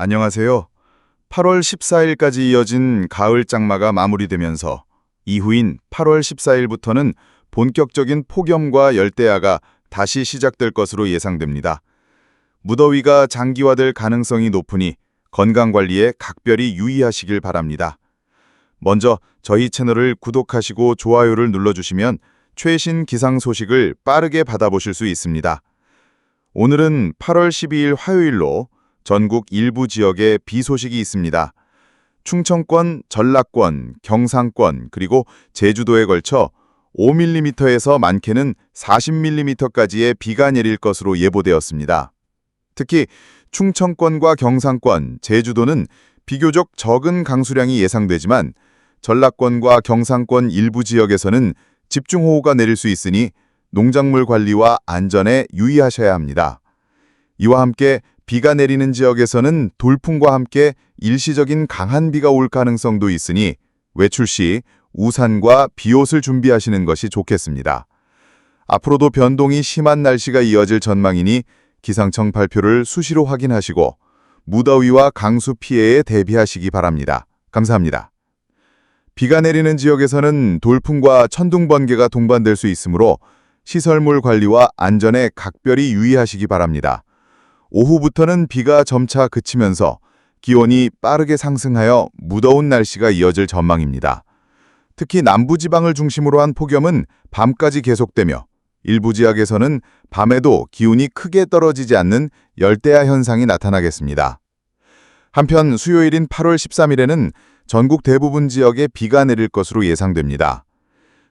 안녕하세요. 8월 14일까지 이어진 가을 장마가 마무리되면서 이후인 8월 14일부터는 본격적인 폭염과 열대야가 다시 시작될 것으로 예상됩니다. 무더위가 장기화될 가능성이 높으니 건강관리에 각별히 유의하시길 바랍니다. 먼저 저희 채널을 구독하시고 좋아요를 눌러주시면 최신 기상 소식을 빠르게 받아보실 수 있습니다. 오늘은 8월 12일 화요일로 전국 일부 지역에 비 소식이 있습니다. 충청권, 전라권, 경상권, 그리고 제주도에 걸쳐 5mm에서 많게는 40mm까지의 비가 내릴 것으로 예보되었습니다. 특히 충청권과 경상권, 제주도는 비교적 적은 강수량이 예상되지만 전라권과 경상권 일부 지역에서는 집중호우가 내릴 수 있으니 농작물 관리와 안전에 유의하셔야 합니다. 이와 함께 비가 내리는 지역에서는 돌풍과 함께 일시적인 강한 비가 올 가능성도 있으니 외출 시 우산과 비옷을 준비하시는 것이 좋겠습니다. 앞으로도 변동이 심한 날씨가 이어질 전망이니 기상청 발표를 수시로 확인하시고 무더위와 강수 피해에 대비하시기 바랍니다. 감사합니다. 비가 내리는 지역에서는 돌풍과 천둥 번개가 동반될 수 있으므로 시설물 관리와 안전에 각별히 유의하시기 바랍니다. 오후부터는 비가 점차 그치면서 기온이 빠르게 상승하여 무더운 날씨가 이어질 전망입니다. 특히 남부지방을 중심으로 한 폭염은 밤까지 계속되며 일부 지역에서는 밤에도 기온이 크게 떨어지지 않는 열대야 현상이 나타나겠습니다. 한편 수요일인 8월 13일에는 전국 대부분 지역에 비가 내릴 것으로 예상됩니다.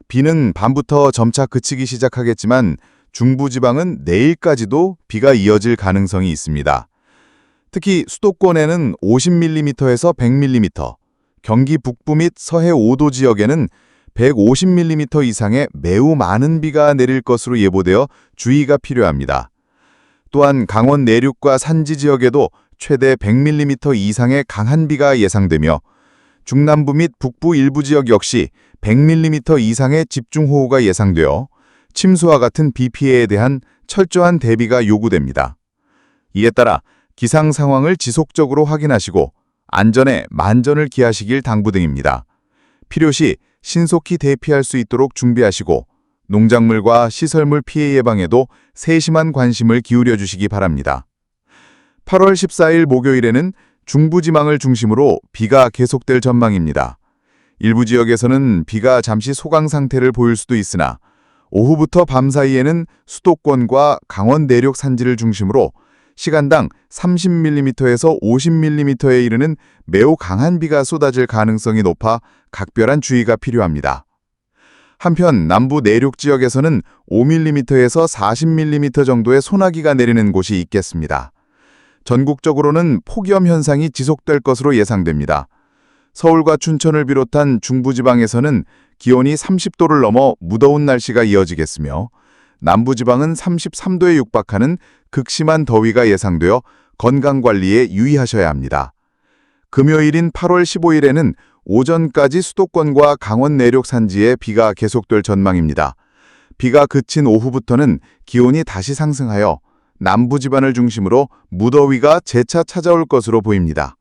비는 밤부터 점차 그치기 시작하겠지만 중부지방은 내일까지도 비가 이어질 가능성이 있습니다. 특히 수도권에는 50mm에서 100mm, 경기 북부 및 서해 5도 지역에는 150mm 이상의 매우 많은 비가 내릴 것으로 예보되어 주의가 필요합니다. 또한 강원 내륙과 산지 지역에도 최대 100mm 이상의 강한 비가 예상되며 중남부 및 북부 일부 지역 역시 100mm 이상의 집중호우가 예상되어 침수와 같은 비 피해에 대한 철저한 대비가 요구됩니다. 이에 따라 기상 상황을 지속적으로 확인하시고 안전에 만전을 기하시길 당부드립니다. 필요시 신속히 대피할 수 있도록 준비하시고 농작물과 시설물 피해 예방에도 세심한 관심을 기울여 주시기 바랍니다. 8월 14일 목요일에는 중부지방을 중심으로 비가 계속될 전망입니다. 일부 지역에서는 비가 잠시 소강 상태를 보일 수도 있으나 오후부터 밤 사이에는 수도권과 강원 내륙 산지를 중심으로 시간당 30mm에서 50mm에 이르는 매우 강한 비가 쏟아질 가능성이 높아 각별한 주의가 필요합니다. 한편 남부 내륙 지역에서는 5mm에서 40mm 정도의 소나기가 내리는 곳이 있겠습니다. 전국적으로는 폭염 현상이 지속될 것으로 예상됩니다. 서울과 춘천을 비롯한 중부지방에서는 기온이 30도를 넘어 무더운 날씨가 이어지겠으며 남부지방은 33도에 육박하는 극심한 더위가 예상되어 건강관리에 유의하셔야 합니다. 금요일인 8월 15일에는 오전까지 수도권과 강원 내륙 산지에 비가 계속될 전망입니다. 비가 그친 오후부터는 기온이 다시 상승하여 남부지방을 중심으로 무더위가 재차 찾아올 것으로 보입니다.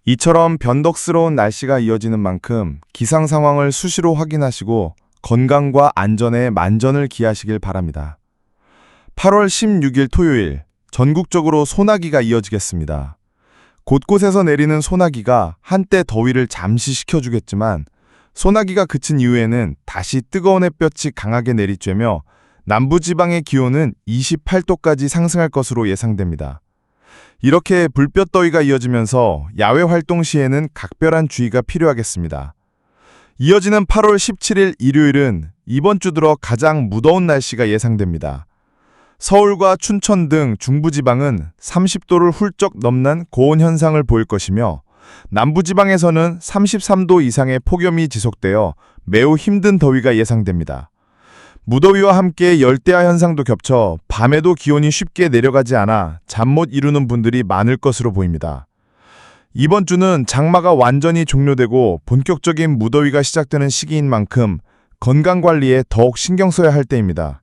이처럼 변덕스러운 날씨가 이어지는 만큼 기상 상황을 수시로 확인하시고 건강과 안전에 만전을 기하시길 바랍니다. 8월 16일 토요일, 전국적으로 소나기가 이어지겠습니다. 곳곳에서 내리는 소나기가 한때 더위를 잠시 식혀주겠지만 소나기가 그친 이후에는 다시 뜨거운 햇볕이 강하게 내리쬐며 남부지방의 기온은 28도까지 상승할 것으로 예상됩니다. 이렇게 불볕더위가 이어지면서 야외 활동 시에는 각별한 주의가 필요하겠습니다. 이어지는 8월 17일 일요일은 이번 주 들어 가장 무더운 날씨가 예상됩니다. 서울과 춘천 등 중부지방은 30도를 훌쩍 넘는 고온 현상을 보일 것이며 남부지방에서는 33도 이상의 폭염이 지속되어 매우 힘든 더위가 예상됩니다. 무더위와 함께 열대야 현상도 겹쳐 밤에도 기온이 쉽게 내려가지 않아 잠 못 이루는 분들이 많을 것으로 보입니다. 이번 주는 장마가 완전히 종료되고 본격적인 무더위가 시작되는 시기인 만큼 건강관리에 더욱 신경 써야 할 때입니다.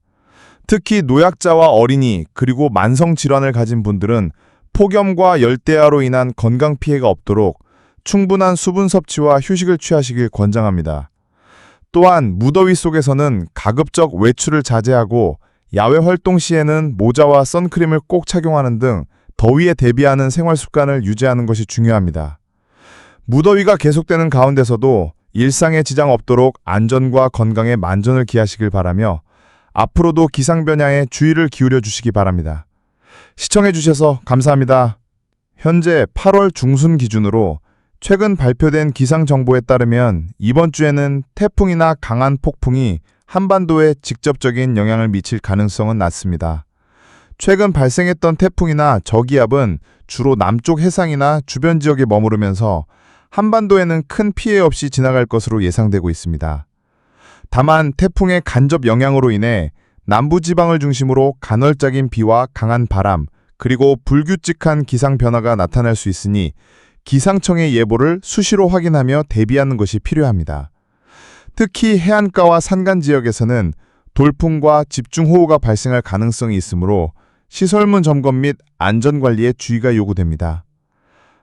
특히 노약자와 어린이 그리고 만성질환을 가진 분들은 폭염과 열대야로 인한 건강 피해가 없도록 충분한 수분 섭취와 휴식을 취하시길 권장합니다. 또한 무더위 속에서는 가급적 외출을 자제하고 야외 활동 시에는 모자와 선크림을 꼭 착용하는 등 더위에 대비하는 생활 습관을 유지하는 것이 중요합니다. 무더위가 계속되는 가운데서도 일상에 지장 없도록 안전과 건강에 만전을 기하시길 바라며 앞으로도 기상 변화에 주의를 기울여 주시기 바랍니다. 시청해 주셔서 감사합니다. 현재 8월 중순 기준으로 최근 발표된 기상 정보에 따르면 이번 주에는 태풍이나 강한 폭풍이 한반도에 직접적인 영향을 미칠 가능성은 낮습니다. 최근 발생했던 태풍이나 저기압은 주로 남쪽 해상이나 주변 지역에 머무르면서 한반도에는 큰 피해 없이 지나갈 것으로 예상되고 있습니다. 다만 태풍의 간접 영향으로 인해 남부지방을 중심으로 간헐적인 비와 강한 바람, 그리고 불규칙한 기상 변화가 나타날 수 있으니 기상청의 예보를 수시로 확인하며 대비하는 것이 필요합니다. 특히 해안가와 산간 지역에서는 돌풍과 집중호우가 발생할 가능성이 있으므로 시설물 점검 및 안전관리에 주의가 요구됩니다.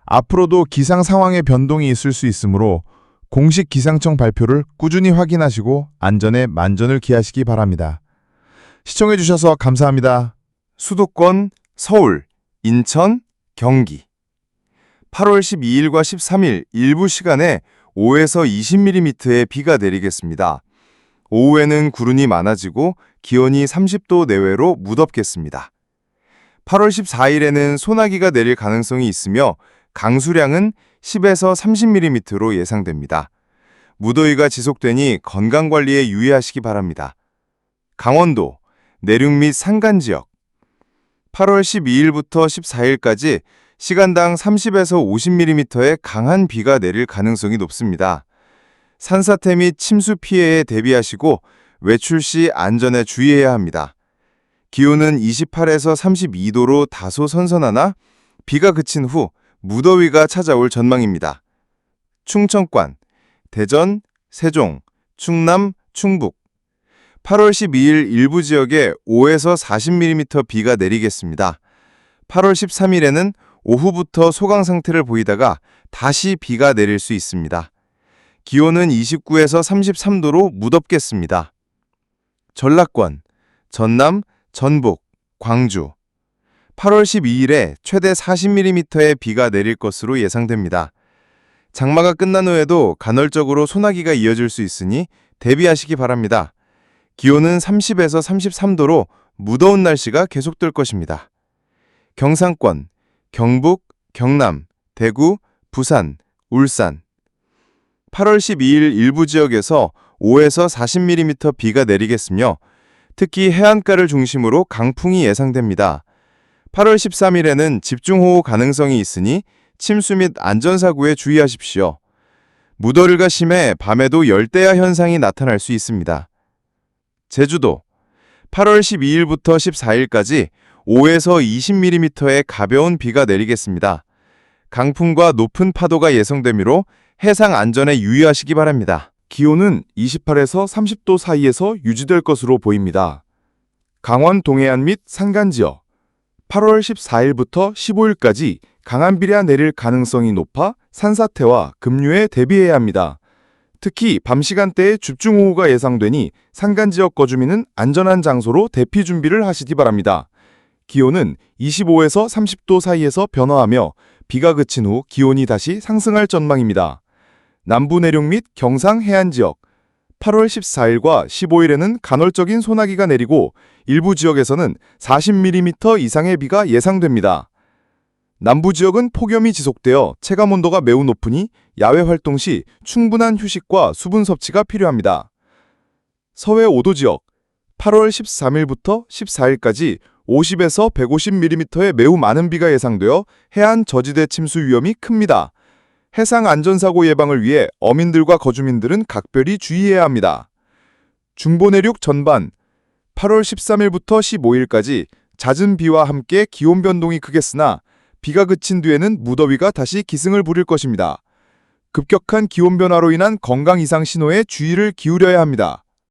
앞으로도 기상 상황의 변동이 있을 수 있으므로 공식 기상청 발표를 꾸준히 확인하시고 안전에 만전을 기하시기 바랍니다. 시청해주셔서 감사합니다. 수도권, 서울, 인천, 경기 8월 12일과 13일 일부 시간에 5에서 20mm의 비가 내리겠습니다. 오후에는 구름이 많아지고 기온이 30도 내외로 무덥겠습니다. 8월 14일에는 소나기가 내릴 가능성이 있으며 강수량은 10에서 30mm로 예상됩니다. 무더위가 지속되니 건강관리에 유의하시기 바랍니다. 강원도, 내륙 및 산간 지역 8월 12일부터 14일까지 시간당 30에서 50mm의 강한 비가 내릴 가능성이 높습니다. 산사태 및 침수 피해에 대비하시고 외출 시 안전에 주의해야 합니다. 기온은 28에서 32도로 다소 선선하나 비가 그친 후 무더위가 찾아올 전망입니다. 충청권, 대전, 세종, 충남, 충북 8월 12일 일부 지역에 5에서 40mm 비가 내리겠습니다. 8월 13일에는 오후부터 소강 상태를 보이다가 다시 비가 내릴 수 있습니다. 기온은 29에서 33도로 무덥겠습니다. 전라권, 전남, 전북, 광주 8월 12일에 최대 40mm의 비가 내릴 것으로 예상됩니다. 장마가 끝난 후에도 간헐적으로 소나기가 이어질 수 있으니 대비하시기 바랍니다. 기온은 30에서 33도로 무더운 날씨가 계속될 것입니다. 경상권, 경북, 경남, 대구, 부산, 울산 8월 12일 일부 지역에서 5에서 40mm 비가 내리겠으며 특히 해안가를 중심으로 강풍이 예상됩니다. 8월 13일에는 집중호우 가능성이 있으니 침수 및 안전사고에 주의하십시오. 무더위가 심해 밤에도 열대야 현상이 나타날 수 있습니다. 제주도 8월 12일부터 14일까지 5에서 20mm의 가벼운 비가 내리겠습니다. 강풍과 높은 파도가 예상되므로 해상 안전에 유의하시기 바랍니다. 기온은 28에서 30도 사이에서 유지될 것으로 보입니다. 강원 동해안 및 산간 지역 8월 14일부터 15일까지 강한 비가 내릴 가능성이 높아 산사태와 급류에 대비해야 합니다. 특히 밤 시간대에 집중호우가 예상되니 산간 지역 거주민은 안전한 장소로 대피 준비를 하시기 바랍니다. 기온은 25에서 30도 사이에서 변화하며 비가 그친 후 기온이 다시 상승할 전망입니다. 남부 내륙 및 경상 해안 지역 8월 14일과 15일에는 간헐적인 소나기가 내리고 일부 지역에서는 40mm 이상의 비가 예상됩니다. 남부 지역은 폭염이 지속되어 체감온도가 매우 높으니 야외 활동 시 충분한 휴식과 수분 섭취가 필요합니다. 서해 5도 지역 8월 13일부터 14일까지 50에서 150mm의 매우 많은 비가 예상되어 해안 저지대 침수 위험이 큽니다. 해상 안전사고 예방을 위해 어민들과 거주민들은 각별히 주의해야 합니다. 중부 내륙 전반 8월 13일부터 15일까지 잦은 비와 함께 기온 변동이 크겠으나 비가 그친 뒤에는 무더위가 다시 기승을 부릴 것입니다. 급격한 기온 변화로 인한 건강 이상 신호에 주의를 기울여야 합니다.